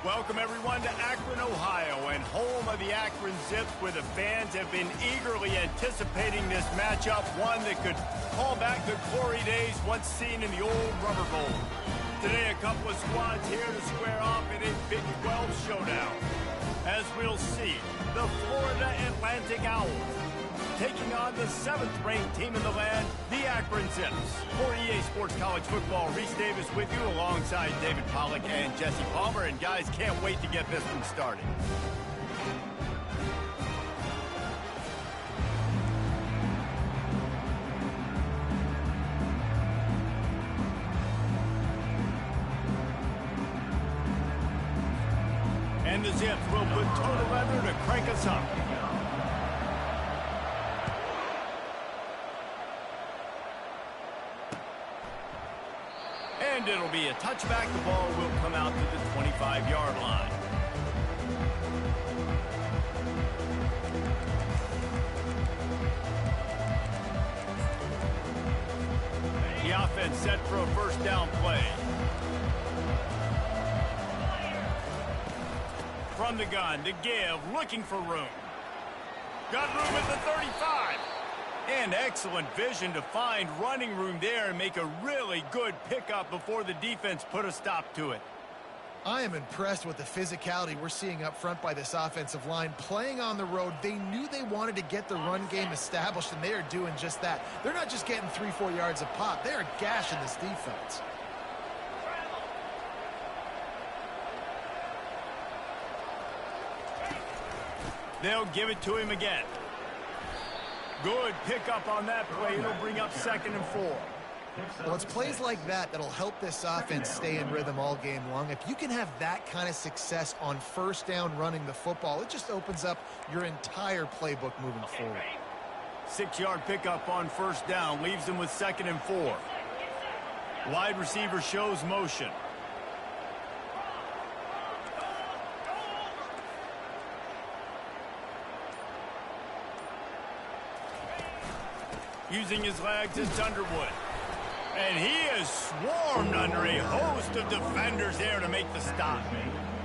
Welcome, everyone, to Akron, Ohio, and home of the Akron Zips, where the fans have been eagerly anticipating this matchup, one that could call back the glory days once seen in the old Rubber Bowl. Today, a couple of squads here to square off in a Big 12 showdown. As we'll see, the Florida Atlantic Owls taking on the 7th-ranked team in the land, the Akron Zips. For EA Sports College Football, Reese Davis with you alongside David Pollack and Jesse Palmer. And guys, can't wait to get this one started. And the Zips will put total leather to crank us up. And it'll be a touchback. The ball will come out to the 25-yard line. The offense set for a first down play. From the gun to give, looking for room. Got room at the 35. And excellent vision to find running room there and make a really good pickup before the defense put a stop to it. I am impressed with the physicality we're seeing up front by this offensive line. Playing on the road, they knew they wanted to get the run game established, and they are doing just that. They're not just getting 3-4 yards a pop. They are gashing this defense. They'll give it to him again. Good pickup on that play. It'll bring up 2nd and 4. Well, it's plays like that that'll help this offense stay in rhythm all game long. If you can have that kind of success on first down running the football, it just opens up your entire playbook moving forward. 6-yard pickup on first down leaves them with 2nd and 4. Wide receiver shows motion. Using his legs, it's Underwood. And he is swarmed under a host of defenders there to make the stop.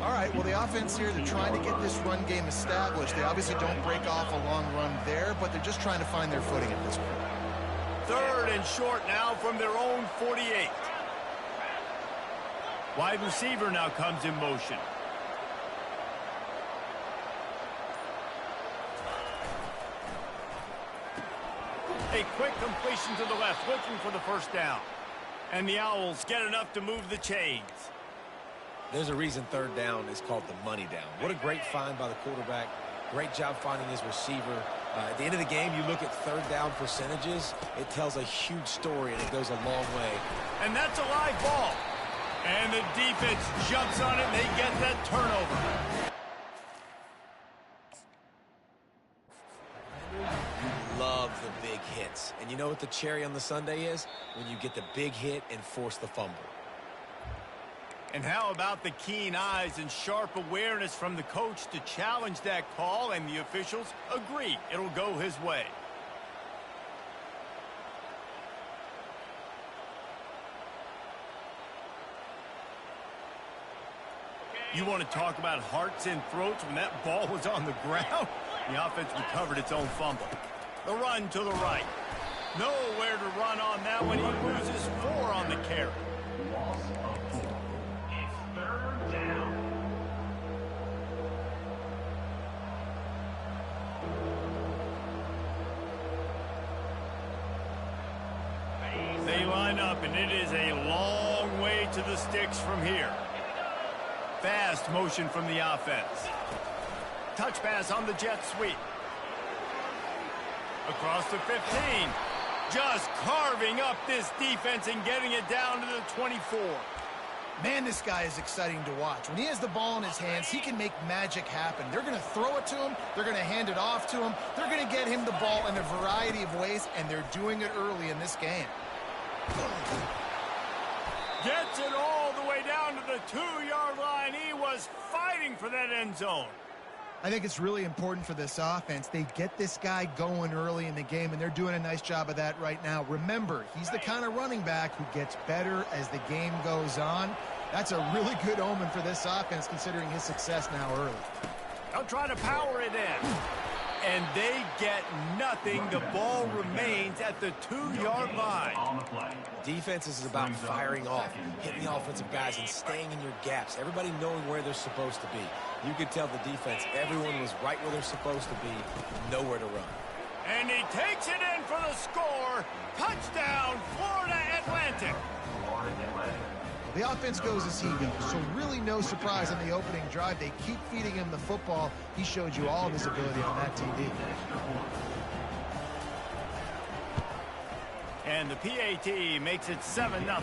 All right, well, the offense here, they're trying to get this run game established. They obviously don't break off a long run there, but they're just trying to find their footing at this point. 3rd and short now from their own 48. Wide receiver now comes in motion. A quick completion to the left, looking for the first down. And the Owls get enough to move the chains. There's a reason 3rd down is called the money down. What a great find by the quarterback. Great job finding his receiver. At the end of the game, you look at 3rd down percentages. It tells a huge story, and it goes a long way. And that's a live ball. And the defense jumps on it, and they get that turnover. Love the big hits. And you know what the cherry on the sundae is? When you get the big hit and force the fumble. And how about the keen eyes and sharp awareness from the coach to challenge that call, and the officials agree it'll go his way. You want to talk about hearts and throats when that ball was on the ground? The offense recovered its own fumble. The run to the right. Nowhere to run on that one. He loses 4 on the carry. It's 3rd down. They line up, and it is a long way to the sticks from here. Fast motion from the offense. Touch pass on the jet sweep. Across the 15. Just carving up this defense and getting it down to the 24. Man, this guy is exciting to watch. When he has the ball in his hands, he can make magic happen. They're going to throw it to him. They're going to hand it off to him. They're going to get him the ball in a variety of ways, and they're doing it early in this game. Gets it all the way down to the 2-yard line. He was fighting for that end zone. I think it's really important for this offense. They get this guy going early in the game, and they're doing a nice job of that right now. Remember, he's the kind of running back who gets better as the game goes on. That's a really good omen for this offense, considering his success now early. They'll try to power it in. And they get nothing. The ball remains at the 2-yard line. Defense is about firing off, hitting the offensive guys, and staying in your gaps. Everybody knowing where they're supposed to be. You could tell the defense, everyone was right where they're supposed to be, nowhere to run. And he takes it in for the score. Touchdown, Florida Atlantic. The offense goes as he goes, so really no surprise on the opening drive. They keep feeding him the football. He showed you all of his ability on that TD. And the PAT makes it 7-0.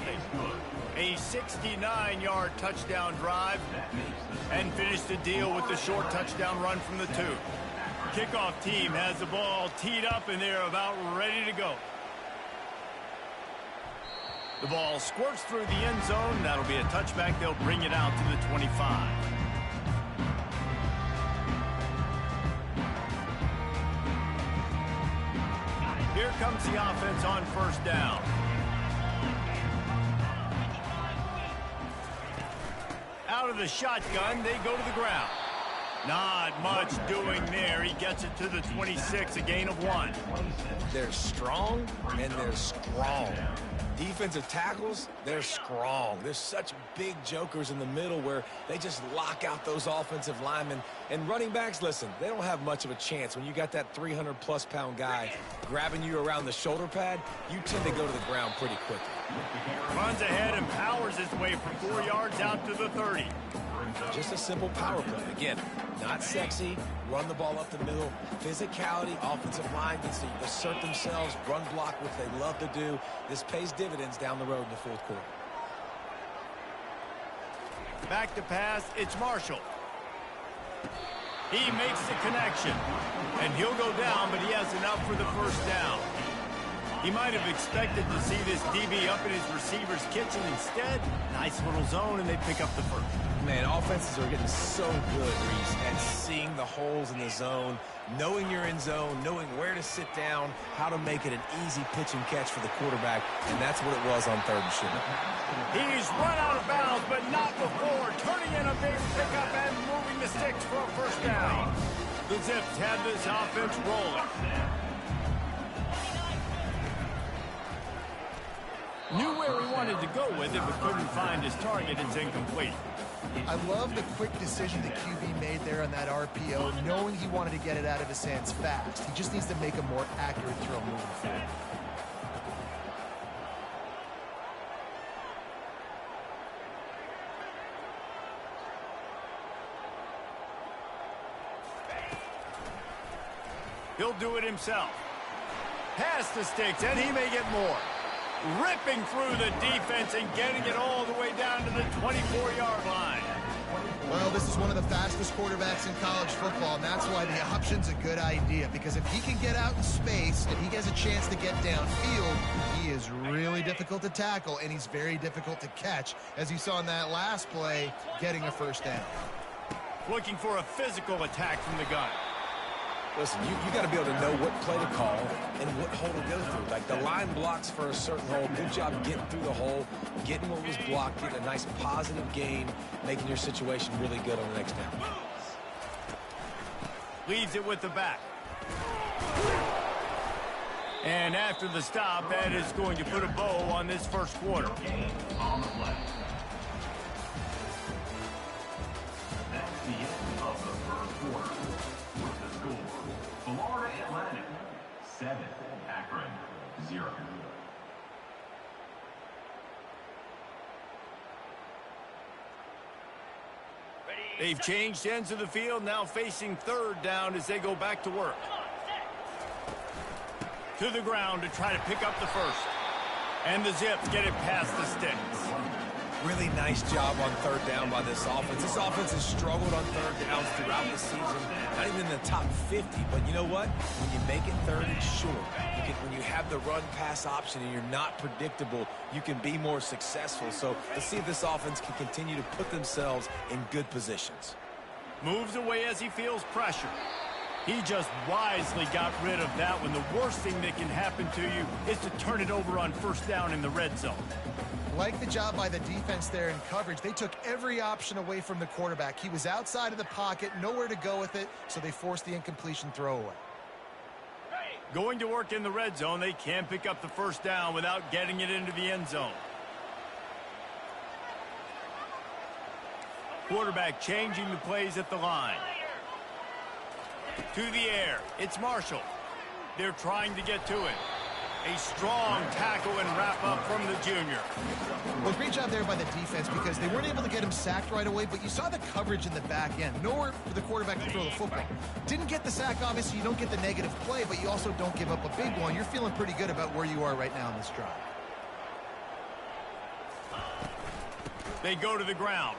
A 69-yard touchdown drive. And finish the deal with the short touchdown run from the 2. Kickoff team has the ball teed up, and they're about ready to go. The ball squirts through the end zone. That'll be a touchback. They'll bring it out to the 25. Here comes the offense on first down. Out of the shotgun, they go to the ground. Not much doing there. He gets it to the 26, a gain of 1. They're strong, and they're strong. Defensive tackles, they're strong. There's such big jokers in the middle where they just lock out those offensive linemen. And running backs, listen, they don't have much of a chance. When you got that 300-plus pound guy grabbing you around the shoulder pad, you tend to go to the ground pretty quickly. Runs ahead and powers his way for 4 yards out to the 30. Just a simple power play. Again, not sexy, run the ball up the middle, physicality, offensive line gets to assert themselves, run block, which they love to do. This pays dividends down the road in the fourth quarter. Back to pass, it's Marshall. He makes the connection, and he'll go down, but he has enough for the first down. He might have expected to see this DB up in his receiver's kitchen. Instead, nice little zone, and they pick up the first. Man, offenses are getting so good, Reese, at seeing the holes in the zone, knowing you're in zone, knowing where to sit down, how to make it an easy pitch and catch for the quarterback, and that's what it was on 3rd and short. He's run out of bounds, but not before, turning in a big pickup and moving the sticks for a first down. The Zips have this offense rolling. Knew where he wanted to go with it, but couldn't find his target. It's incomplete. I love the quick decision the QB made there on that RPO, knowing he wanted to get it out of his hands fast. He just needs to make a more accurate throw moving forward. He'll do it himself. Pass the sticks, and he may get more. Ripping through the defense and getting it all the way down to the 24-yard line. Well, this is one of the fastest quarterbacks in college football, and that's why the option's a good idea, because if he can get out in space and he has a chance to get downfield, he is really difficult to tackle, and he's very difficult to catch, as you saw in that last play, getting a first down. Looking for a physical attack from the gun. Listen, you got to be able to know what play to call and what hole to go through. Like, the line blocks for a certain hole. Good job getting through the hole, getting what was blocked, getting a nice positive gain, making your situation really good on the next down. Leaves it with the back. And after the stop, that is going to put a bow on this first quarter. On the play. That's the end of the first quarter. With the score, Florida Atlantic 7, Akron 0. They've changed ends of the field, now facing 3rd down as they go back to work. To the ground to try to pick up the first. And the Zips get it past the sticks. Really nice job on 3rd down by this offense. This offense has struggled on 3rd downs throughout the season. Not even in the top 50, but you know what? When you make it 3rd and short, when you have the run-pass option and you're not predictable, you can be more successful. So let's see if this offense can continue to put themselves in good positions. Moves away as he feels pressure. He just wisely got rid of that one. The worst thing that can happen to you is to turn it over on first down in the red zone. Like the job by the defense there in coverage. They took every option away from the quarterback. He was outside of the pocket, nowhere to go with it, so they forced the incompletion throwaway. Going to work in the red zone, they can't pick up the first down without getting it into the end zone. Quarterback changing the plays at the line. To the air, it's Marshall. They're trying to get to it. A strong tackle and wrap up from the junior. Well, great job there by the defense because they weren't able to get him sacked right away, but you saw the coverage in the back end. Nowhere for the quarterback to throw the football. Didn't get the sack, obviously. You don't get the negative play, but you also don't give up a big one. You're feeling pretty good about where you are right now in this drive. They go to the ground.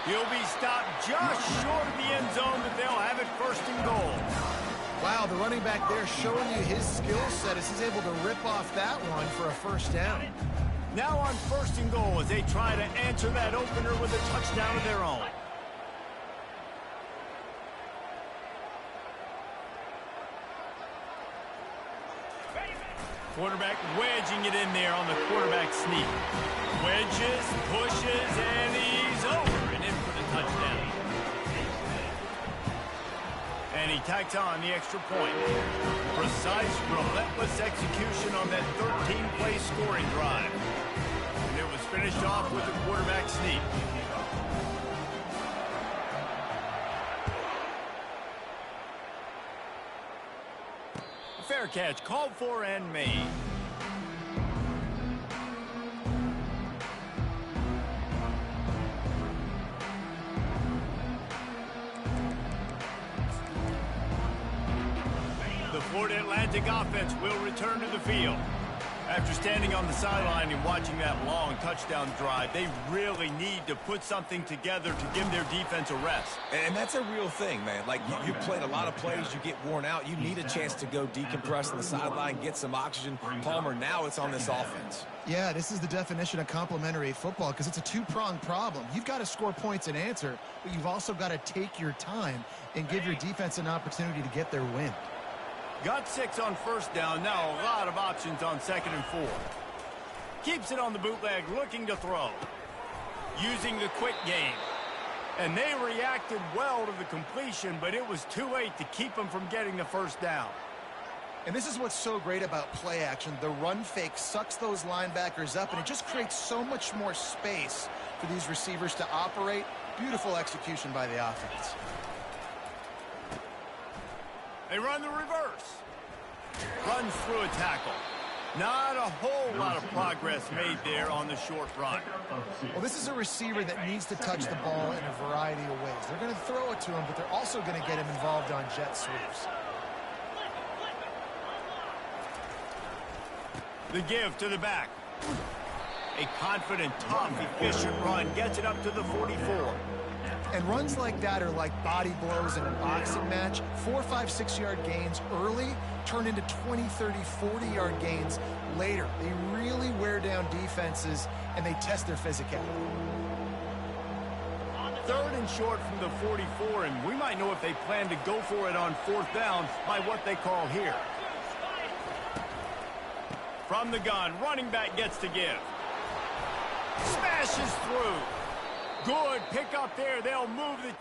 He'll be stopped just short of the end zone, but they'll have it first and goal. Wow, the running back there showing you his skill set as he's able to rip off that one for a first down. Now on first and goal as they try to answer that opener with a touchdown of their own. Quarterback wedging it in there on the quarterback sneak. Wedges, pushes, and he's over and in for the touchdown. And he tacks on the extra point. Precise, relentless execution on that 13-play scoring drive. And it was finished off with the quarterback sneak. Fair catch called for and made. The Florida Atlantic offense will return to the field. After standing on the sideline and watching that long touchdown drive, they really need to put something together to give their defense a rest. And that's a real thing, man. Like, you played a lot of plays, you get worn out. You need a chance to go decompress on the sideline, get some oxygen. Palmer, now it's on this offense. Yeah, this is the definition of complementary football because it's a two-pronged problem. You've got to score points and answer, but you've also got to take your time and give your defense an opportunity to get their win. Got 6 on first down. Now a lot of options on 2nd and 4. Keeps it on the bootleg, looking to throw. Using the quick game. And they reacted well to the completion, but it was too late to keep them from getting the first down. And this is what's so great about play action. The run fake sucks those linebackers up, and it just creates so much more space for these receivers to operate. Beautiful execution by the offense. They run the reverse. Runs through a tackle. Not a whole lot of progress made there on the short run. Well, this is a receiver that needs to touch the ball in a variety of ways. They're going to throw it to him, but they're also going to get him involved on jet sweeps. The give to the back. A confident, tough, efficient run gets it up to the 44. And runs like that are like body blows in a boxing match. 4, 5, 6-yard gains early turn into 20, 30, 40-yard gains later. They really wear down defenses, and they test their physicality. 3rd and short from the 44, and we might know if they plan to go for it on 4th down by what they call here. From the gun, running back gets to give. Smashes through. Good pick up there. They'll move the...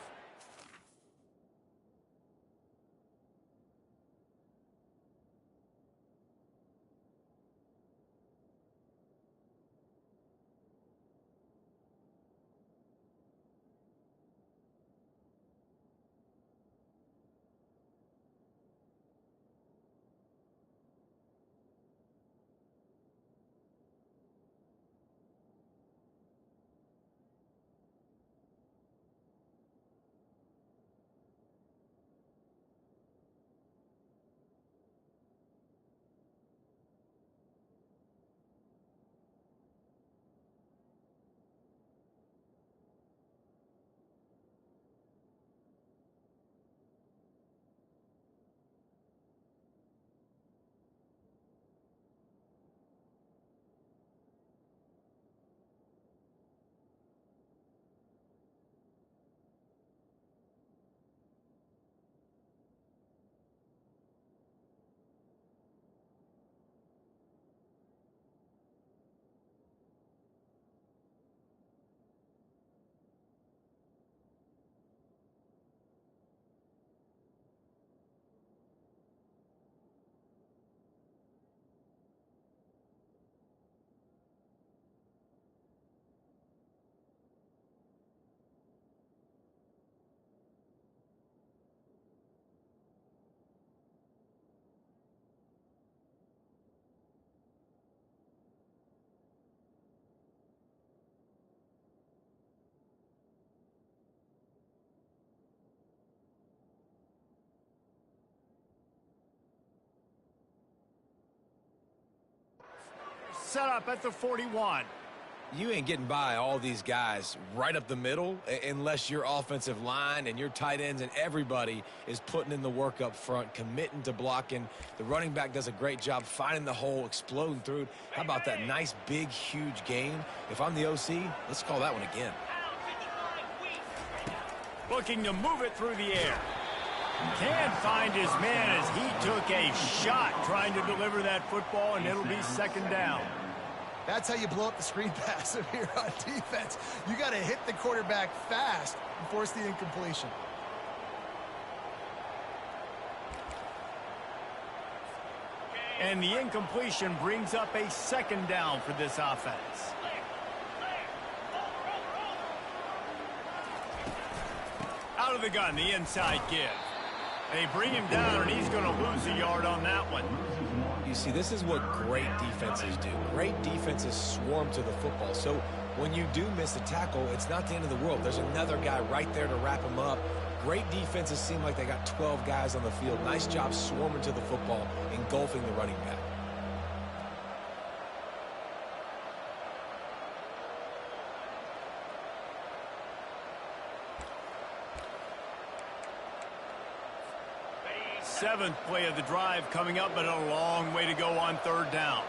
set up at the 41. You ain't getting by all these guys right up the middle unless your offensive line and your tight ends and everybody is putting in the work up front, committing to blocking. The running back does a great job finding the hole, exploding through it. How about that nice, big, huge gain? If I'm the OC, let's call that one again. Looking to move it through the air. Can't find his man as he took a shot trying to deliver that football, and it'll be second down. That's how you blow up the screen pass if you're on defense. You got to hit the quarterback fast and force the incompletion. And the incompletion brings up a second down for this offense. Out of the gun, the inside give. They bring him down, and he's going to lose a yard on that one. You see, this is what great defenses do. Great defenses swarm to the football. So when you do miss a tackle, it's not the end of the world. There's another guy right there to wrap him up. Great defenses seem like they got 12 guys on the field. Nice job swarming to the football, engulfing the running back. Seventh play of the drive coming up, but a long way to go on third down.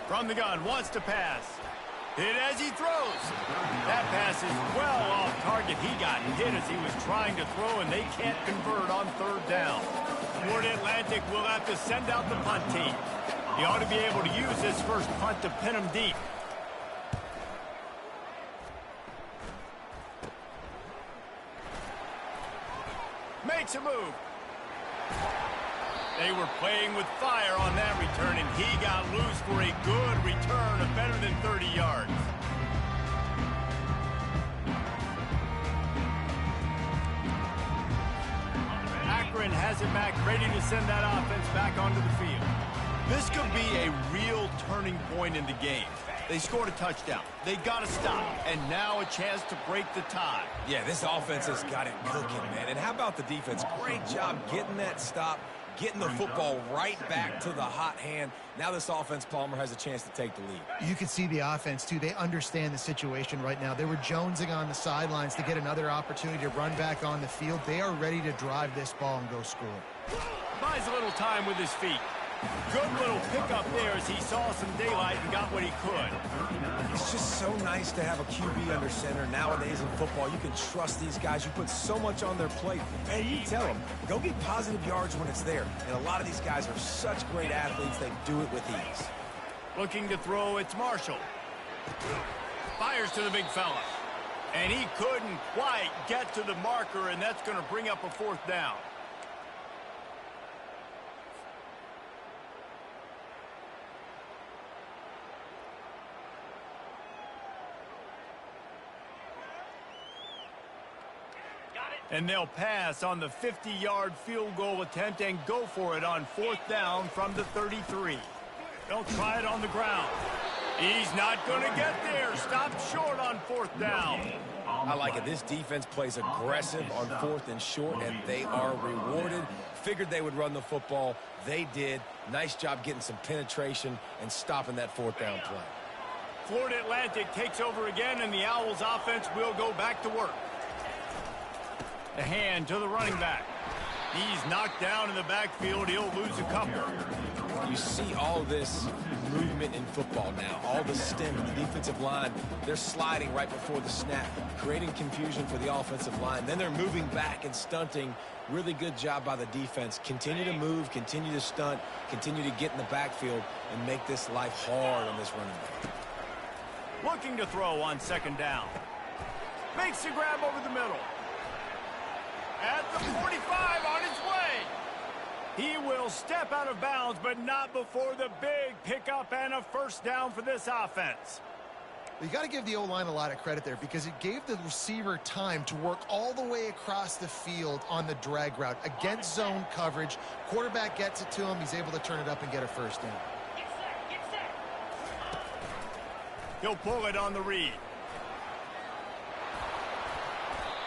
From the gun, wants to pass. Hit as he throws. That pass is well off target. He got hit as he was trying to throw, and they can't convert on third down. Florida Atlantic will have to send out the punt team. He ought to be able to use this first punt to pin him deep. Makes a move. They were playing with fire on that return, and he got loose for a good return of better than 30 yards. Akron has it back, ready to send that offense back onto the field. This could be a real turning point in the game. They scored a touchdown. They got to stop. And now a chance to break the tie. Yeah, this offense has got it cooking, man. And how about the defense? Great job getting that stop, getting the football right back to the hot hand. Now this offense, Palmer, has a chance to take the lead. You can see the offense, too. They understand the situation right now. They were jonesing on the sidelines to get another opportunity to run back on the field. They are ready to drive this ball and go score. Buys a little time with his feet. Good little pickup there as he saw some daylight and got what he could. It's just so nice to have a QB under center. Nowadays in football, you can trust these guys. You put so much on their plate. And you tell them, go get positive yards when it's there. And a lot of these guys are such great athletes, they do it with ease. Looking to throw, it's Marshall. Fires to the big fella. And he couldn't quite get to the marker, and that's going to bring up a fourth down. And they'll pass on the 50-yard field goal attempt and go for it on fourth down from the 33. They'll try it on the ground. He's not going to get there. Stopped short on fourth down. I like it. This defense plays aggressive on fourth and short, and they are rewarded. Figured they would run the football. They did. Nice job getting some penetration and stopping that fourth down play. Florida Atlantic takes over again, and the Owls offense will go back to work. The hand to the running back. He's knocked down in the backfield. He'll lose a couple. You see all this movement in football now. All the stem, the defensive line, they're sliding right before the snap, creating confusion for the offensive line. Then they're moving back and stunting. Really good job by the defense. Continue to move, continue to stunt, continue to get in the backfield and make this life hard on this running back. Looking to throw on second down. Makes the grab over the middle. At the 45 on his way. He will step out of bounds, but not before the big pickup and a first down for this offense. You got to give the O-line a lot of credit there because it gave the receiver time to work all the way across the field on the drag route against zone coverage. Quarterback gets it to him. He's able to turn it up and get a first down. He'll pull it on the read.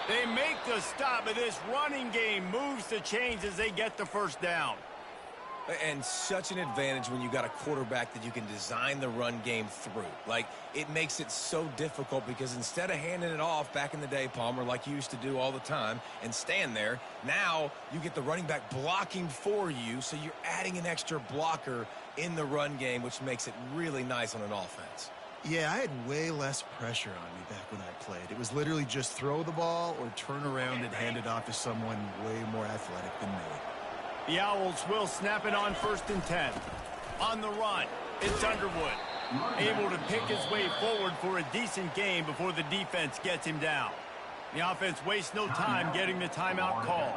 They make the stop, but this running game moves the chains as they get the first down. And such an advantage when you got a quarterback that you can design the run game through. Like, it makes it so difficult because instead of handing it off back in the day, Palmer, like you used to do all the time, and stand there, now you get the running back blocking for you, so you're adding an extra blocker in the run game, which makes it really nice on an offense. Yeah, I had way less pressure on me back when I played. It was literally just throw the ball or turn around and hand it off to someone way more athletic than me. The Owls will snap it on 1st and 10. On the run, it's Underwood. Able to pick his way forward for a decent game before the defense gets him down. The offense wastes no time getting the timeout call.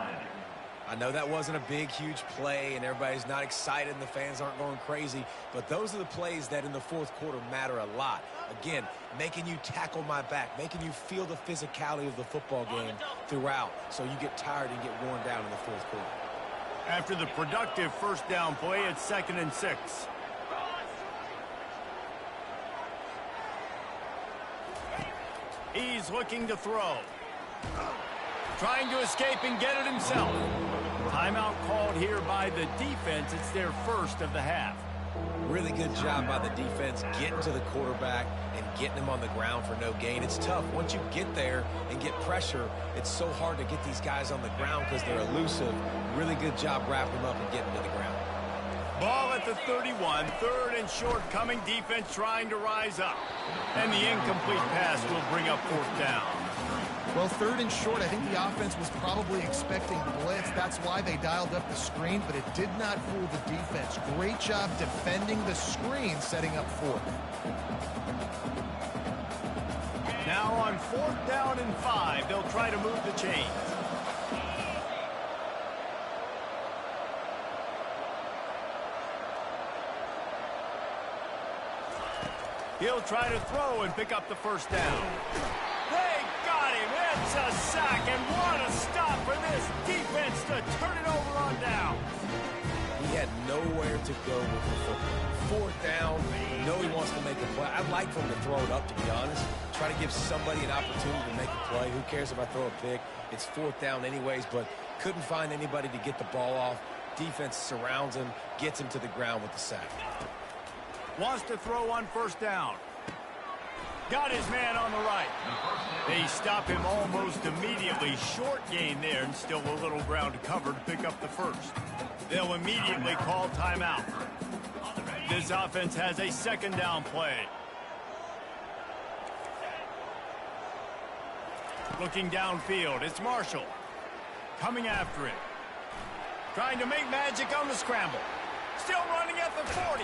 I know that wasn't a big, huge play, and everybody's not excited, and the fans aren't going crazy, but those are the plays that in the fourth quarter matter a lot. Again, making you tackle my back, making you feel the physicality of the football game throughout, so you get tired and get worn down in the fourth quarter. After the productive first down play, it's 2nd and 6. He's looking to throw. Trying to escape and get it himself. Timeout called here by the defense. It's their first of the half. Really good job by the defense getting to the quarterback and getting him on the ground for no gain. It's tough. Once you get there and get pressure, it's so hard to get these guys on the ground because they're elusive. Really good job wrapping them up and getting to the ground. Ball at the 31, 3rd and short coming. Defense trying to rise up. And the incomplete pass will bring up 4th down. Well, 3rd and short, I think the offense was probably expecting blitz. That's why they dialed up the screen, but it did not fool the defense. Great job defending the screen, setting up 4th. Now on 4th down and 5, they'll try to move the chains. He'll try to throw and pick up the 1st down. They got him. It's a sack, and what a stop for this defense to turn it over on down. He had nowhere to go with the football. 4th down. You know he wants to make a play. I'd like for him to throw it up, to be honest. Try to give somebody an opportunity to make a play. Who cares if I throw a pick? It's 4th down anyways, but couldn't find anybody to get the ball off. Defense surrounds him, gets him to the ground with the sack. Wants to throw on 1st down. Got his man on the right. They stop him almost immediately. Short gain there and still a little ground to cover to pick up the 1st. They'll immediately call timeout. This offense has a 2nd down play. Looking downfield, it's Marshall. Coming after it. Trying to make magic on the scramble. Still running at the 40.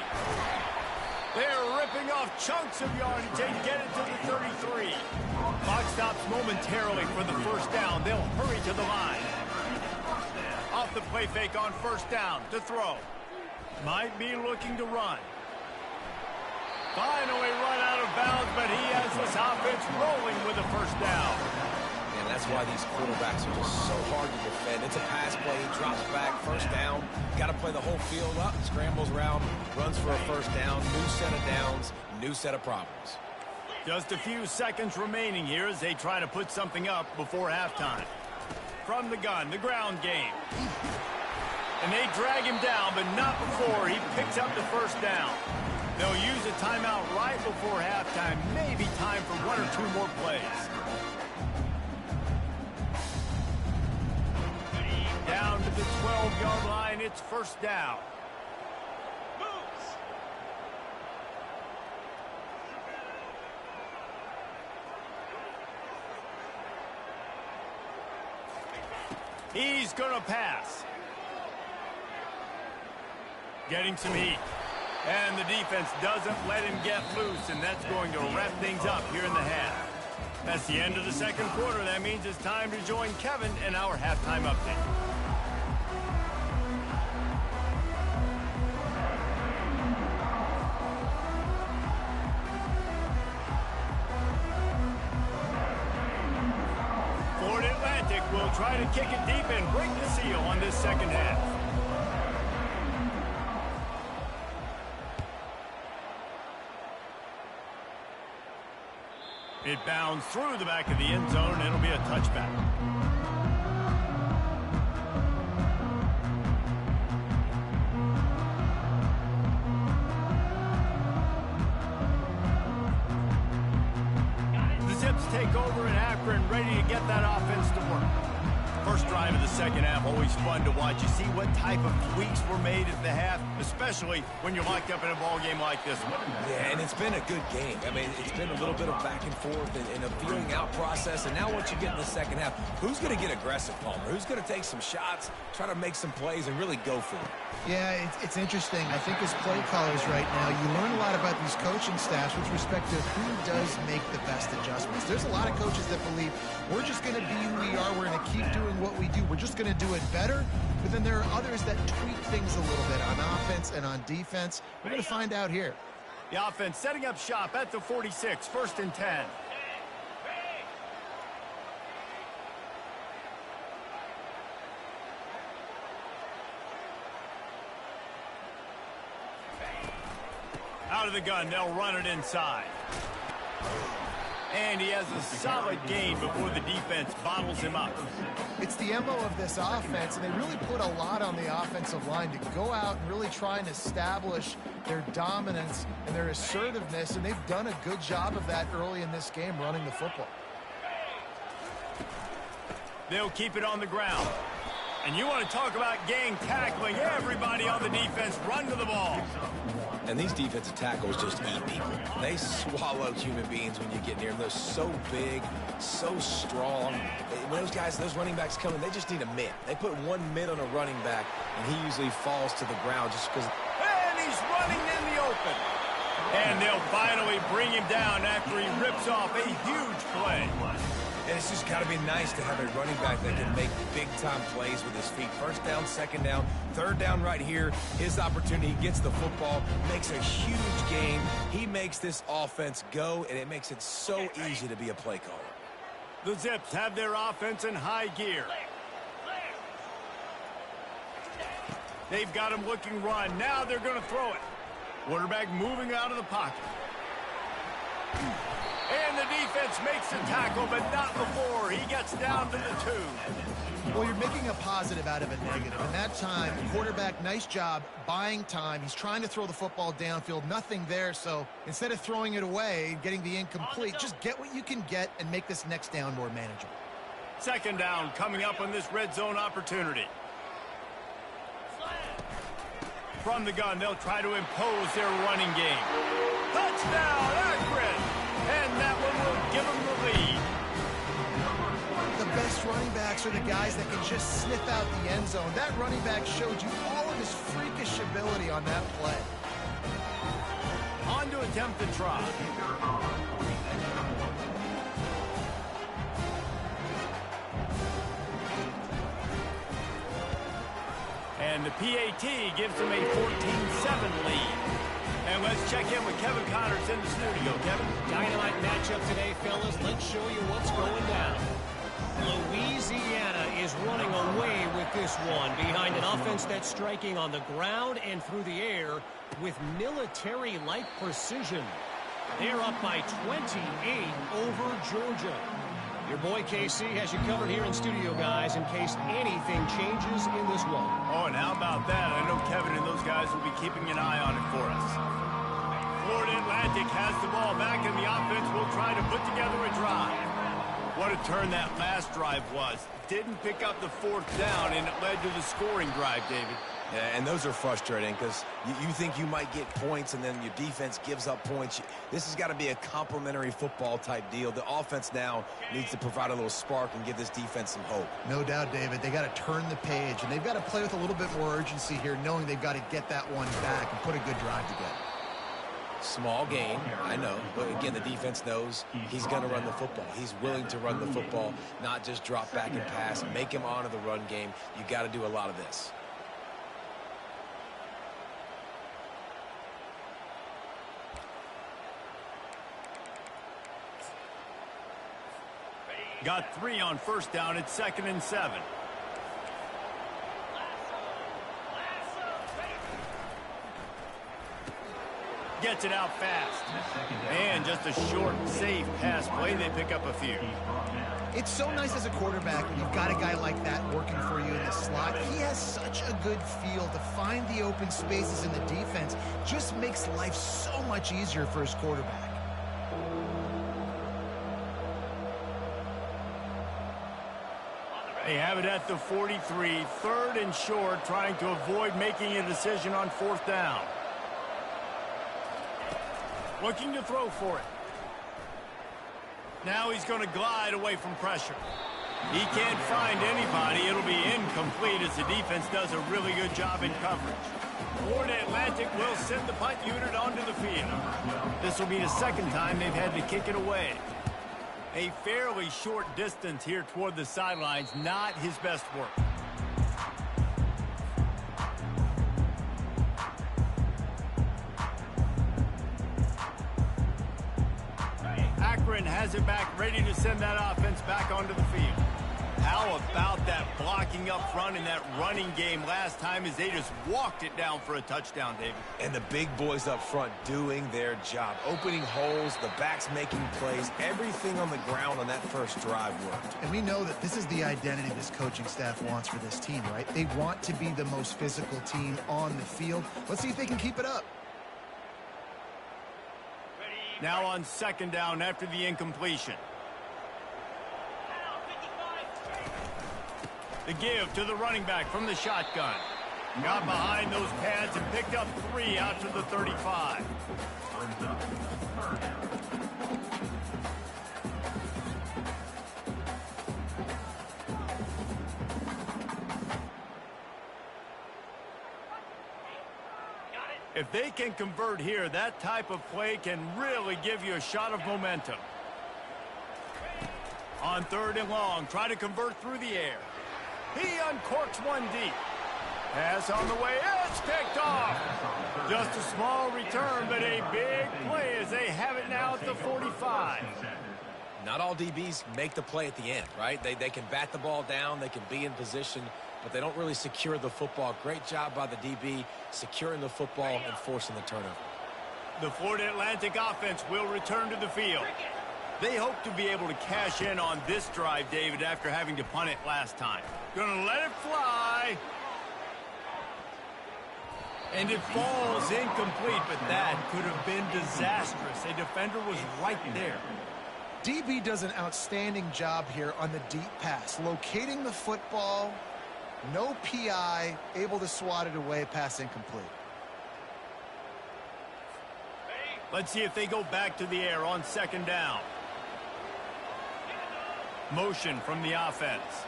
They're ripping off chunks of yardage and get it to the 33. Clock stops momentarily for the 1st down. They'll hurry to the line. Off the play fake on 1st down to throw. Might be looking to run. Finally run out of bounds, but he has this offense rolling with a 1st down. And that's why these quarterbacks are just so hard to defend. It's a pass play, he drops back, 1st down. Got to play the whole field up, scrambles around, runs for a 1st down. New set of downs, new set of problems. Just a few seconds remaining here as they try to put something up before halftime. From the gun, the ground game. And they drag him down, but not before he picks up the 1st down. They'll use a timeout right before halftime. Maybe time for 1 or 2 more plays. Down to the 12-yard line, it's 1st down. He's going to pass. Getting some heat. And the defense doesn't let him get loose, and that's going to wrap things up here in the half. That's the end of the 2nd quarter. That means it's time to join Kevin in our halftime update. Ford Atlantic will try to kick it deep and break the seal on this 2nd half. It bounds through the back of the end zone, and it'll be a touchback. Zips take over in Akron, ready to get that offense to work. First drive of the second half, always fun to watch. You see what type of tweaks were made at the half, especially when you're locked up in a ball game like this one. Yeah, and it's been a good game. I mean, it's been a little bit of back and forth and a feeling out process. And now once you get in the second half, who's going to get aggressive, Palmer? Who's going to take some shots, try to make some plays, and really go for it? Yeah, it's interesting. I think as play callers right now, you learn a lot about these coaching staffs with respect to who does make the best adjustments. There's a lot of coaches that believe we're just going to be who we are. We're going to keep doing what we do. We're just going to do it better. But then there are others that tweak things a little bit on offense and on defense. We're going to find out here. The offense setting up shop at the 46, 1st and 10. Out of the gun, they'll run it inside. And he has a solid gain before the defense bottles him up. It's the MO of this offense, and they really put a lot on the offensive line to go out and really try and establish their dominance and their assertiveness, and they've done a good job of that early in this game, running the football. They'll keep it on the ground. And you want to talk about gang tackling. Everybody on the defense run to the ball. And these defensive tackles just eat people. They swallow human beings when you get near them. They're so big, so strong. When those guys, those running backs come in, they just need a mid. They put one mid on a running back, and he usually falls to the ground just because. And he's running in the open. And they'll finally bring him down after he rips off a huge play. And it's just got to be nice to have a running back that can make big-time plays with his feet. First down, second down, third down right here. His opportunity, he gets the football, makes a huge gain. He makes this offense go, and it makes it so easy to be a play caller. The Zips have their offense in high gear. They've got him looking run. Now they're going to throw it. Quarterback moving out of the pocket. And the defense makes the tackle, but not before. He gets down to the 2. Well, you're making a positive out of a negative. And that time, quarterback, nice job buying time. He's trying to throw the football downfield. Nothing there. So instead of throwing it away, getting the incomplete, just get what you can get and make this next down more manageable. Second down coming up on this red zone opportunity. From the gun, they'll try to impose their running game. Touchdown, Akron! And that one will give them the lead. The best running backs are the guys that can just sniff out the end zone. That running back showed you all of his freakish ability on that play. On to attempt the try. And the PAT gives them a 14-7 lead. And let's check in with Kevin Connors in the studio. Kevin? Dynamite matchup today, fellas. Let's show you what's going down. Louisiana is running away with this one behind an offense that's striking on the ground and through the air with military-like precision. They're up by 28 over Georgia. Your boy KC has you covered here in studio, guys, in case anything changes in this one. Oh, and how about that? I know Kevin and those guys will be keeping an eye on it for us. Florida Atlantic has the ball back, and the offense will try to put together a drive. What a turn that last drive was. Didn't pick up the 4th down, and it led to the scoring drive, David. Yeah, and those are frustrating because you think you might get points and then your defense gives up points. This has got to be a complementary football type deal. The offense now needs to provide a little spark and give this defense some hope. No doubt, David. They got to turn the page, and they've got to play with a little bit more urgency here, knowing they've got to get that one back and put a good drive together. Small gain, I know, but again, the defense knows he's going to run the football. He's willing to run the football, not just drop back and pass, make him honor the run game. You got to do a lot of this. Got 3 on first down. It's 2nd and 7. Gets it out fast. And just a short, safe pass play. They pick up a few. It's so nice as a quarterback when you've got a guy like that working for you in the slot. He has such a good feel to find the open spaces in the defense. Just makes life so much easier for his quarterback. They have it at the 43, 3rd and short, trying to avoid making a decision on 4th down. Looking to throw for it. Now he's going to glide away from pressure. He can't find anybody. It'll be incomplete as the defense does a really good job in coverage. Florida Atlantic will send the punt unit onto the field. This will be the 2nd time they've had to kick it away. A fairly short distance here toward the sidelines, not his best work. Akron has it back, ready to send that offense back onto the field. How about that blocking up front in that running game last time as they just walked it down for a touchdown, David? And the big boys up front doing their job. Opening holes, the backs making plays, everything on the ground on that first drive worked. And we know that this is the identity this coaching staff wants for this team, right? They want to be the most physical team on the field. Let's see if they can keep it up. Now on 2nd down after the incompletion. The give to the running back from the shotgun. Got behind those pads and picked up 3 out to the 35. If they can convert here, that type of play can really give you a shot of momentum. On 3rd and long, try to convert through the air. He uncorks one deep. Pass on the way. It's picked off. Just a small return, but a big play as they have it now at the 45. Not all DBs make the play at the end, right? They can bat the ball down, they can be in position, but they don't really secure the football. Great job by the DB securing the football and forcing the turnover. The Florida Atlantic offense will return to the field. They hope to be able to cash in on this drive, David, after having to punt it last time. Gonna let it fly. And it falls incomplete, but that could have been disastrous. A defender was right there. DB does an outstanding job here on the deep pass, locating the football, no PI, able to swat it away, pass incomplete. Let's see if they go back to the air on 2nd down. Motion from the offense.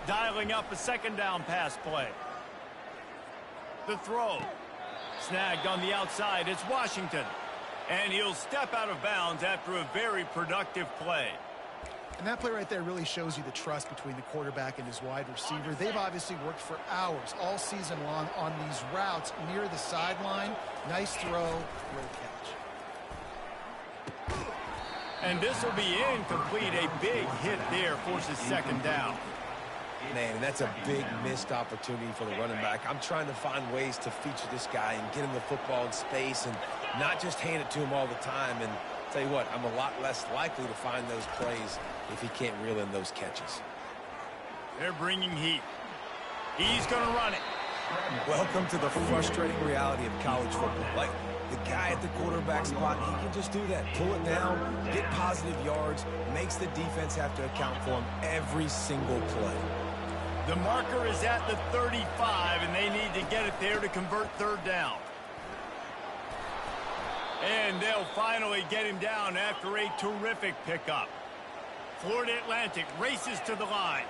Dialing up a 2nd down pass play. The throw. Snagged on the outside. It's Washington. And he'll step out of bounds after a very productive play. And that play right there really shows you the trust between the quarterback and his wide receiver. They've obviously worked for hours all season long on these routes near the sideline. Nice throw, great catch. And this will be incomplete. A big hit there forces 2nd down. Man, that's a big missed opportunity for the running back. I'm trying to find ways to feature this guy and get him the football in space and not just hand it to him all the time. And tell you what, I'm a lot less likely to find those plays if he can't reel in those catches. They're bringing heat. He's going to run it. Welcome to the frustrating reality of college football. Like, the guy at the quarterback spot, he can just do that. Pull it down, get positive yards, makes the defense have to account for him every single play. The marker is at the 35, and they need to get it there to convert 3rd down. And they'll finally get him down after a terrific pickup. Florida Atlantic races to the line.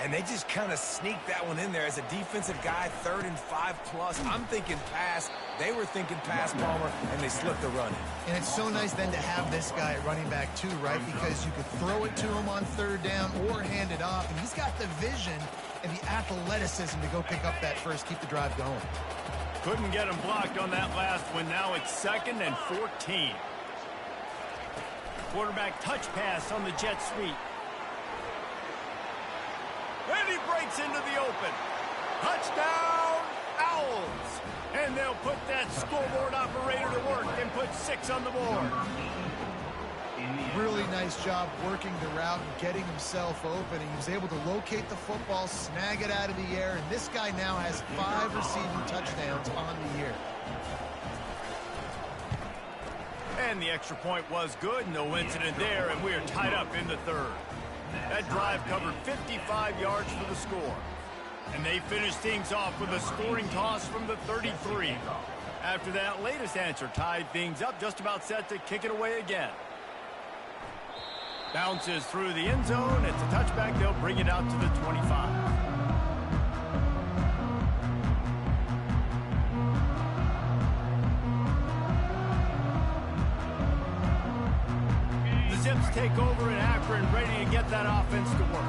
And they just kind of sneaked that one in there as a defensive guy, 3rd and 5+. I'm thinking pass. They were thinking pass, Palmer, and they slipped the run in. And it's so nice then to have this guy at running back too, right? Because you could throw it to him on 3rd down or hand it off. And he's got the vision and the athleticism to go pick up that first, keep the drive going. Couldn't get him blocked on that last one. Now it's 2nd and 14. Quarterback touch pass on the jet sweep. And he breaks into the open. Touchdown, Owls. And they'll put that scoreboard operator to work and put 6 on the board. Really nice job working the route and getting himself open. He was able to locate the football, snag it out of the air, and this guy now has 5 receiving touchdowns on the year. And the extra point was good. No incident there, and we are tied up in the 3rd. That drive covered 55 yards for the score. And they finished things off with a scoring toss from the 33. After that latest answer tied things up, just about set to kick it away again. Bounces through the end zone. It's a touchback. They'll bring it out to the 25. Zips take over in Akron, ready to get that offense to work.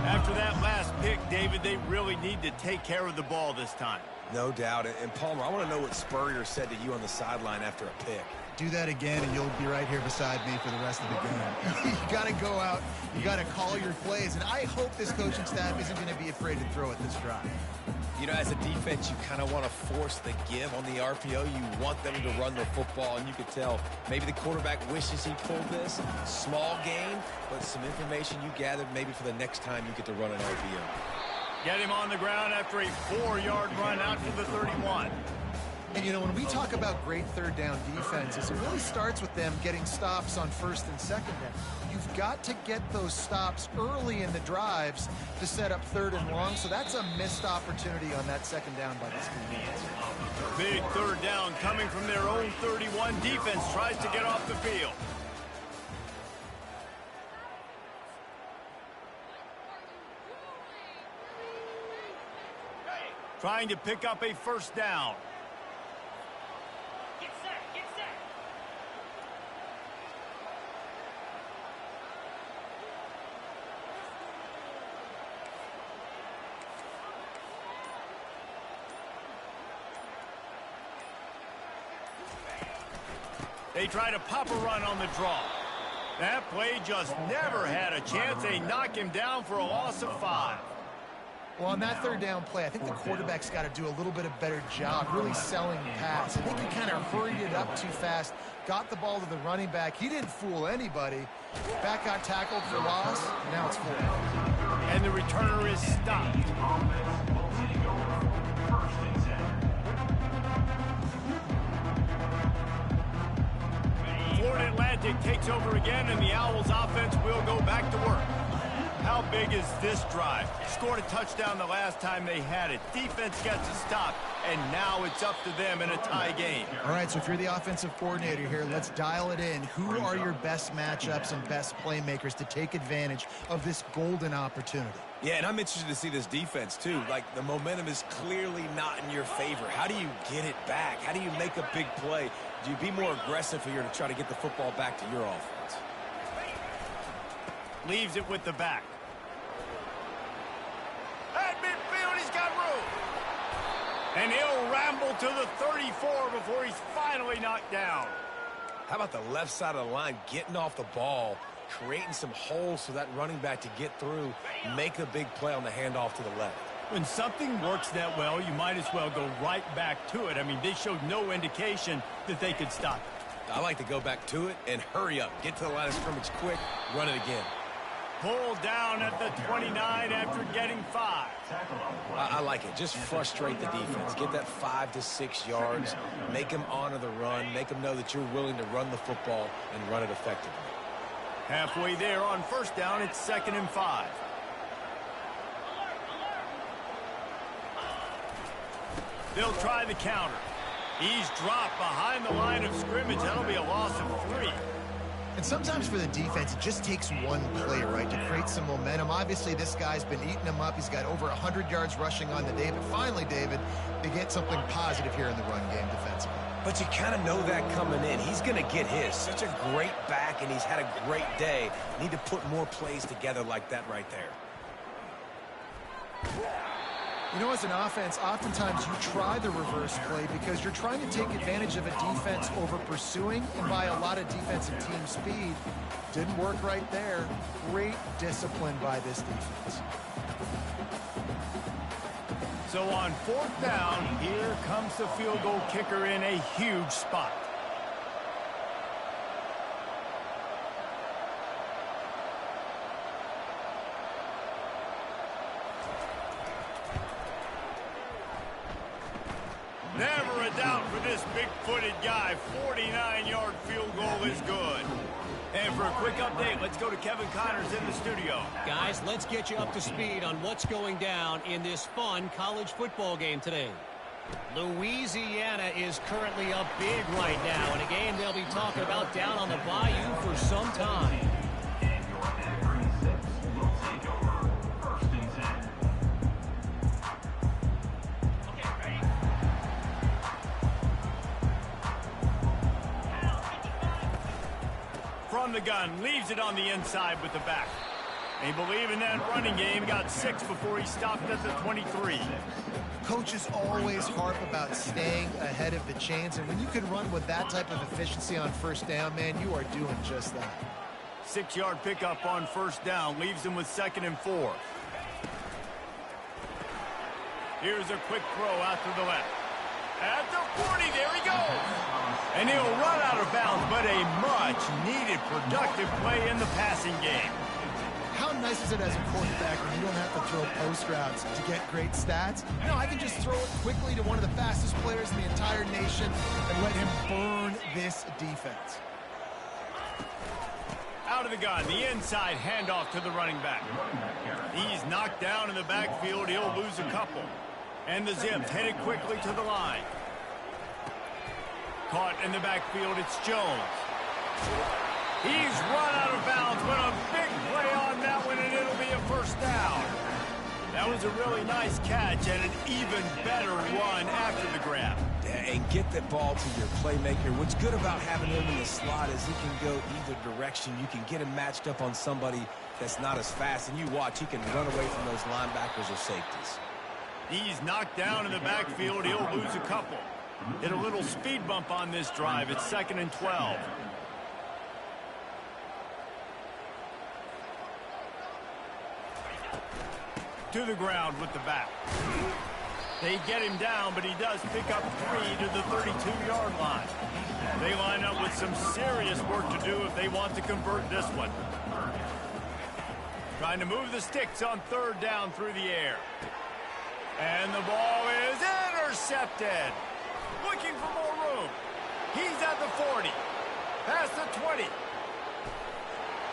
After that last pick, David, they really need to take care of the ball this time. No doubt. And Palmer, I want to know what Spurrier said to you on the sideline after a pick. Do that again, and you'll be right here beside me for the rest of the game. You got to go out. You got to call your plays, and I hope this coaching staff isn't going to be afraid to throw at this drive. You know, as a defense, you kind of want to force the give on the RPO. You want them to run the football, and you could tell maybe the quarterback wishes he pulled this. Small gain, but some information you gathered maybe for the next time you get to run an RPO. Get him on the ground after a 4-yard run out to the 31. And, you know, when we talk about great third down defenses, it really starts with them getting stops on first and second down. You've got to get those stops early in the drives to set up third and long, so that's a missed opportunity on that second down by this defense. Big third down coming from their own 31. Defense tries to get off the field. Trying to pick up a first down. They try to pop a run on the draw. That play just never had a chance. They knock him down for a loss of 5. Well, on that third down play, I think the quarterback's got to do a little bit of better job really selling the pass. I think he kind of hurried it up too fast, got the ball to the running back. He didn't fool anybody. Back got tackled for loss. Now it's 4. And the returner is stopped. Florida Atlantic takes over again, and the Owls offense will go back to work. How big is this drive? Scored a touchdown the last time they had it. Defense gets a stop, and now it's up to them in a tie game. All right, so if you're the offensive coordinator here, let's dial it in. Who are your best matchups and best playmakers to take advantage of this golden opportunity? Yeah, and I'm interested to see this defense, too. Like, the momentum is clearly not in your favor. How do you get it back? How do you make a big play? Do you be more aggressive here to try to get the football back to your offense? Leaves it with the back. At midfield, he's got room. And he'll ramble to the 34 before he's finally knocked down. How about the left side of the line getting off the ball, creating some holes for that running back to get through, make a big play on the handoff to the left. When something works that well, you might as well go right back to it. I mean, they showed no indication that they could stop it. I like to go back to it and hurry up. Get to the line of scrimmage quick, run it again. Pulled down at the 29 after getting 5. I like it. Just frustrate the defense. Get that 5 to 6 yards. Make them honor the run. Make them know that you're willing to run the football and run it effectively. Halfway there on first down, it's 2nd and 5. They'll try the counter. He's dropped behind the line of scrimmage. That'll be a loss of 3. And sometimes for the defense, it just takes one play, right, to create some momentum. Obviously, this guy's been eating them up. He's got over 100 yards rushing on the day. But finally, David, they get something positive here in the run game defensively. But you kind of know that coming in. He's going to get his. Such a great back, and he's had a great day. Need to put more plays together like that right there. You know, as an offense, oftentimes you try the reverse play because you're trying to take advantage of a defense over pursuing and by a lot of defensive team speed. Didn't work right there. Great discipline by this defense. So on 4th down, here comes the field goal kicker in a huge spot. Never a doubt for this big-footed guy. 49-yard field goal is good. And for a quick update. Let's go to Kevin Connors in the studio. Guys, let's get you up to speed on what's going down in this fun college football game today. Louisiana is currently up big right now in a game they'll be talking about down on the Bayou for some time. And your Akron 6 will take over 1st and 10. Okay, ready? From the gun, leaves it on the inside with the back. They believe in that running game. Got 6 before he stopped at the 23. Coaches always harp about staying ahead of the chains, and when you can run with that type of efficiency on first down, man, you are doing just that. 6-yard pickup on first down, leaves him with 2nd and 4. Here's a quick throw out to the left. At the 40, there he goes. And he'll run out of bounds, but a much-needed productive play in the passing game. How nice is it as a quarterback when you don't have to throw post routes to get great stats? No, I can just throw it quickly to one of the fastest players in the entire nation and let him burn this defense. Out of the gun, the inside handoff to the running back. He's knocked down in the backfield. He'll lose a couple. And the Zips headed quickly to the line. Caught in the backfield, it's Jones. He's run out of bounds, but a big play on that one, and it'll be a first down. That was a really nice catch and an even better run after the grab. And get the ball to your playmaker. What's good about having him in the slot is he can go either direction. You can get him matched up on somebody that's not as fast, and you watch, he can run away from those linebackers or safeties. He's knocked down in the backfield. He'll lose a couple. Hit a little speed bump on this drive. It's 2nd and 12. To the ground with the back. They get him down, but he does pick up 3 to the 32-yard line. They line up with some serious work to do if they want to convert this one. Trying to move the sticks on 3rd down through the air. And the ball is intercepted. Looking for more room. He's at the 40. Past the 20.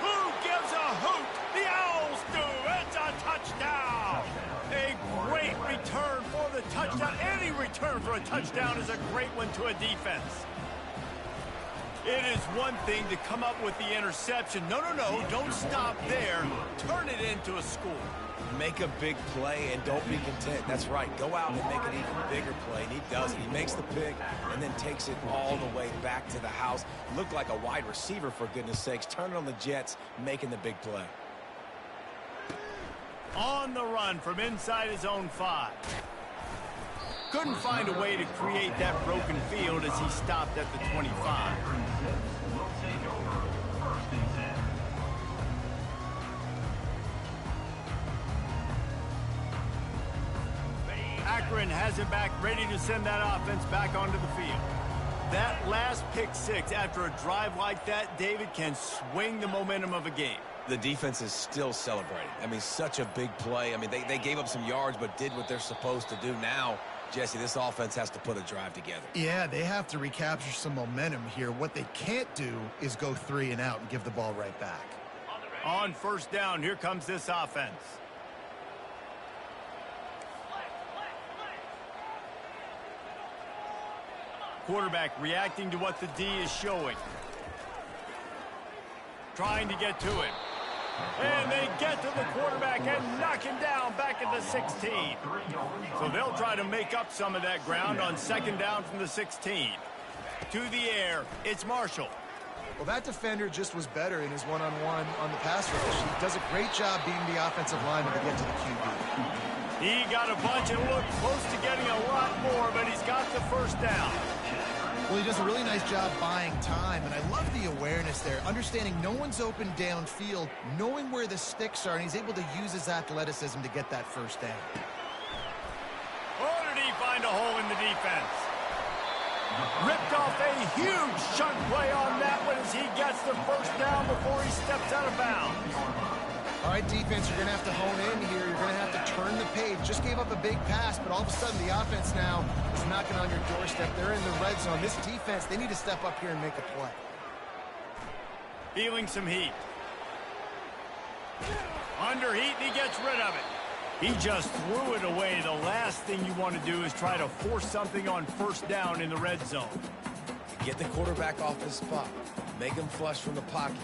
Who gives a hoot? The Owls do. It's a touchdown. A great return for the touchdown. Any return for a touchdown is a great one to a defense. It is one thing to come up with the interception. No, don't stop there. Turn it into a score. Make a big play and don't be content. That's right. Go out and make an even bigger play, and he does it. He makes the pick and then takes it all the way back to the house. Looked like a wide receiver, for goodness sakes. Turning on the Jets, making the big play. On the run from inside his own 5. Couldn't find a way to create that broken field as he stopped at the 25. Will take over 1st and 10. Akron has it back, ready to send that offense back onto the field. That last pick 6 after a drive like that, David, can swing the momentum of a game. The defense is still celebrating. I mean, such a big play. I mean, they gave up some yards but did what they're supposed to do. Now, Jesse, this offense has to put a drive together. Yeah, they have to recapture some momentum here. What they can't do is go 3 and out and give the ball right back. On first down, here comes this offense. Quarterback reacting to what the D is showing. Trying to get to it. And they get to the quarterback and knock him down back at the 16. So they'll try to make up some of that ground on 2nd down from the 16. To the air, it's Marshall. Well, that defender just was better in his one-on-one on the pass rush. He does a great job beating the offensive lineman to get to the QB. He got a bunch and looked close to getting a lot more, but he's got the first down. Well, he does a really nice job buying time, and I love the awareness there, understanding no one's open downfield, knowing where the sticks are, and he's able to use his athleticism to get that first down. Oh, did he find a hole in the defense? Ripped off a huge chunk play on that one as he gets the first down before he steps out of bounds. All right, defense, you're going to have to hone in here. You're going to have to turn the page. Just gave up a big pass, but all of a sudden the offense now is knocking on your doorstep. They're in the red zone. This defense, they need to step up here and make a play. Feeling some heat. Under heat, and he gets rid of it. He just threw it away. The last thing you want to do is try to force something on first down in the red zone. Get the quarterback off his spot. Make him flush from the pocket.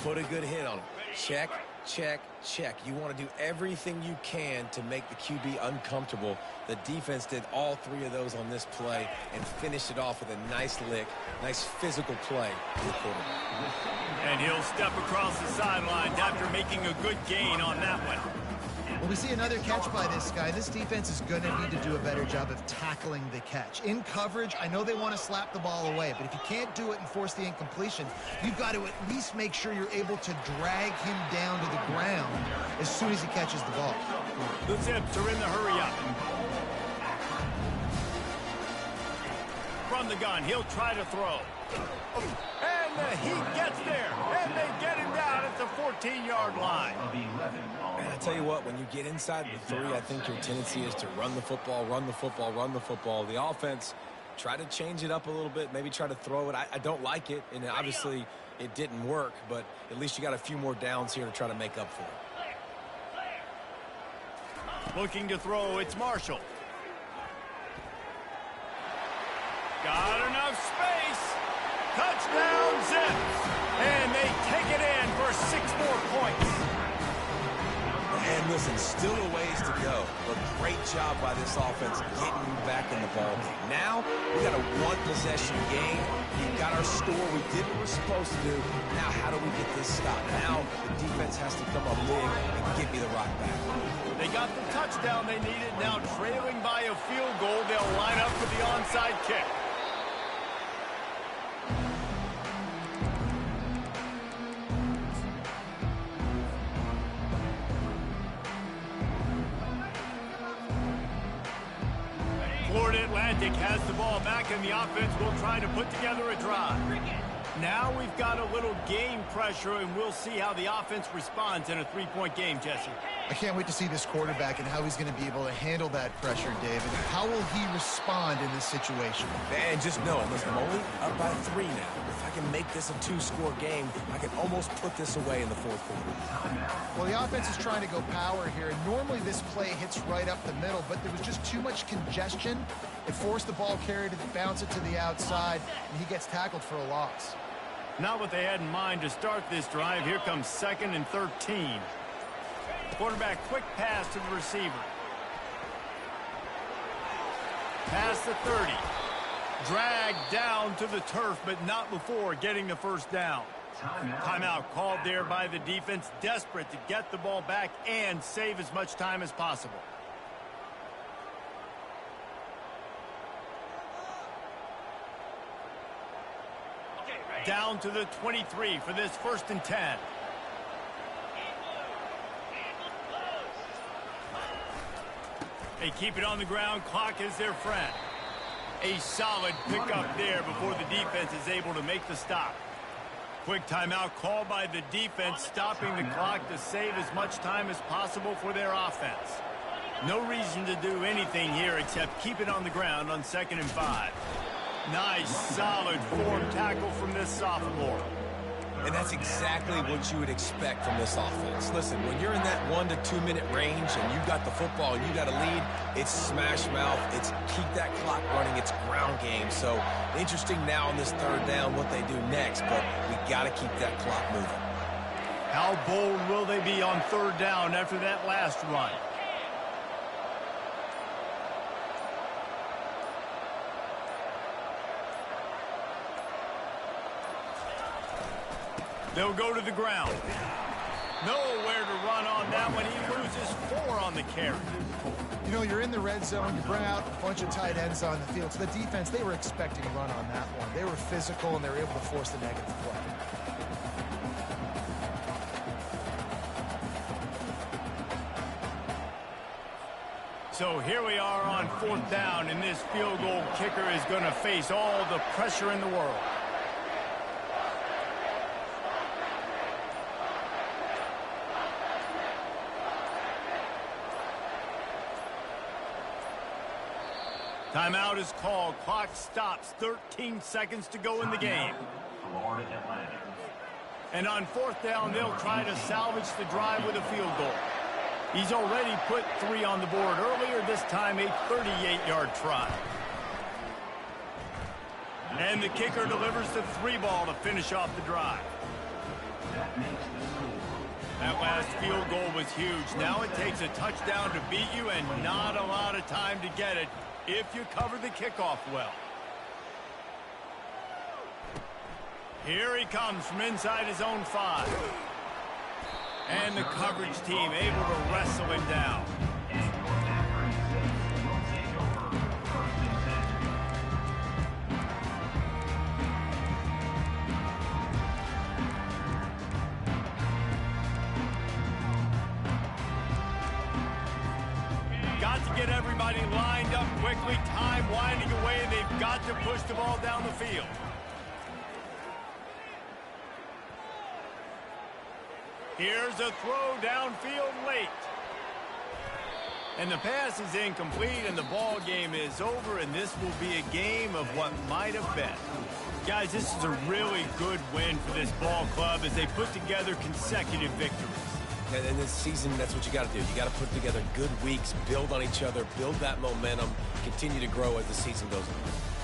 Put a good hit on him. Check, check, check. You want to do everything you can to make the QB uncomfortable. The defense did all three of those on this play and finished it off with a nice lick, nice physical play to the quarterback. And he'll step across the sidelines after making a good gain on that one. Well, we see another catch by this guy. This defense is going to need to do a better job of tackling the catch. In coverage, I know they want to slap the ball away, but if you can't do it and force the incompletion, you've got to at least make sure you're able to drag him down to the ground as soon as he catches the ball. The Zips are in the hurry-up. From the gun, he'll try to throw. And the heat gets there, and they get him down at the 14-yard line. And I tell you what, when you get inside the 3, I think your tendency is to run the football, run the football, run the football. The offense, try to change it up a little bit, maybe try to throw it. I don't like it, and obviously it didn't work, but at least you got a few more downs here to try to make up for it. Looking to throw, it's Marshall. Got enough space. Touchdown, Zips. And they take it in for 6 more points. And listen, still a ways to go, but great job by this offense getting you back in the ball game. Now, we got a one-possession game. We got our score. We did what we're supposed to do. Now, how do we get this stopped? Now, the defense has to come up big and give me the rock back. They got the touchdown they needed. Now, trailing by a field goal, they'll line up for the onside kick. Florida Atlantic has the ball back, and the offense will try to put together a drive. Now we've got a little game pressure, and we'll see how the offense responds in a 3-point game, Jesse. I can't wait to see this quarterback and how he's going to be able to handle that pressure, David. How will he respond in this situation? And just know, listen, I'm only up by 3 now. If I can make this a 2-score game, I can almost put this away in the 4th quarter. Well, the offense is trying to go power here, and normally this play hits right up the middle, but there was just too much congestion. It forced the ball carrier to bounce it to the outside, and he gets tackled for a loss. Not what they had in mind to start this drive. Here comes 2nd and 13. Quarterback, quick pass to the receiver. Past the 30. Dragged down to the turf, but not before getting the first down. Timeout called there by the defense, desperate to get the ball back and save as much time as possible. Down to the 23 for this 1st and 10. They keep it on the ground. Clock is their friend. A solid pickup there before the defense is able to make the stop. Quick timeout called by the defense, stopping the clock to save as much time as possible for their offense. No reason to do anything here except keep it on the ground on 2nd and 5. Nice, solid form tackle from this sophomore. And that's exactly what you would expect from this offense. Listen, when you're in that 1 to 2 minute range and you got the football and you got a lead, it's smash mouth, it's keep that clock running, it's ground game. So interesting now on this 3rd down what they do next, but we got to keep that clock moving. How bold will they be on 3rd down after that last run? They'll go to the ground. Nowhere to run on that one. He loses 4 on the carry. You know, you're in the red zone. You bring out a bunch of tight ends on the field. So the defense, they were expecting a run on that one. They were physical, and they were able to force the negative play. So here we are on 4th down, and this field goal kicker is going to face all the pressure in the world. Timeout is called. Clock stops. 13 seconds to go in the game. And on fourth down, they'll try to salvage the drive with a field goal. He's already put 3 on the board earlier, this time a 38-yard try. And the kicker delivers the 3 ball to finish off the drive. That last field goal was huge. Now it takes a touchdown to beat you and not a lot of time to get it if you cover the kickoff well. Here he comes from inside his own 5. And the coverage team able to wrestle him down. Got to get everybody lined up quickly. Time winding away, and they've got to push the ball down the field. Here's a throw downfield late. And the pass is incomplete, and the ball game is over, and this will be a game of what might have been. Guys, this is a really good win for this ball club as they put together consecutive victories. And this season, that's what you got to do. You got to put together good weeks, build on each other, build that momentum, continue to grow as the season goes on.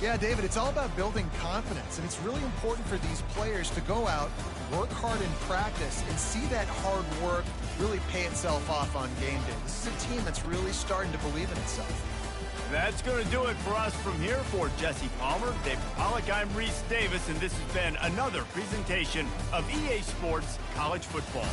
Yeah, David, it's all about building confidence, and it's really important for these players to go out, work hard in practice, and see that hard work really pay itself off on game day. This is a team that's really starting to believe in itself. That's going to do it for us from here. For Jesse Palmer, David Pollack, I'm Reese Davis, and this has been another presentation of EA Sports College Football.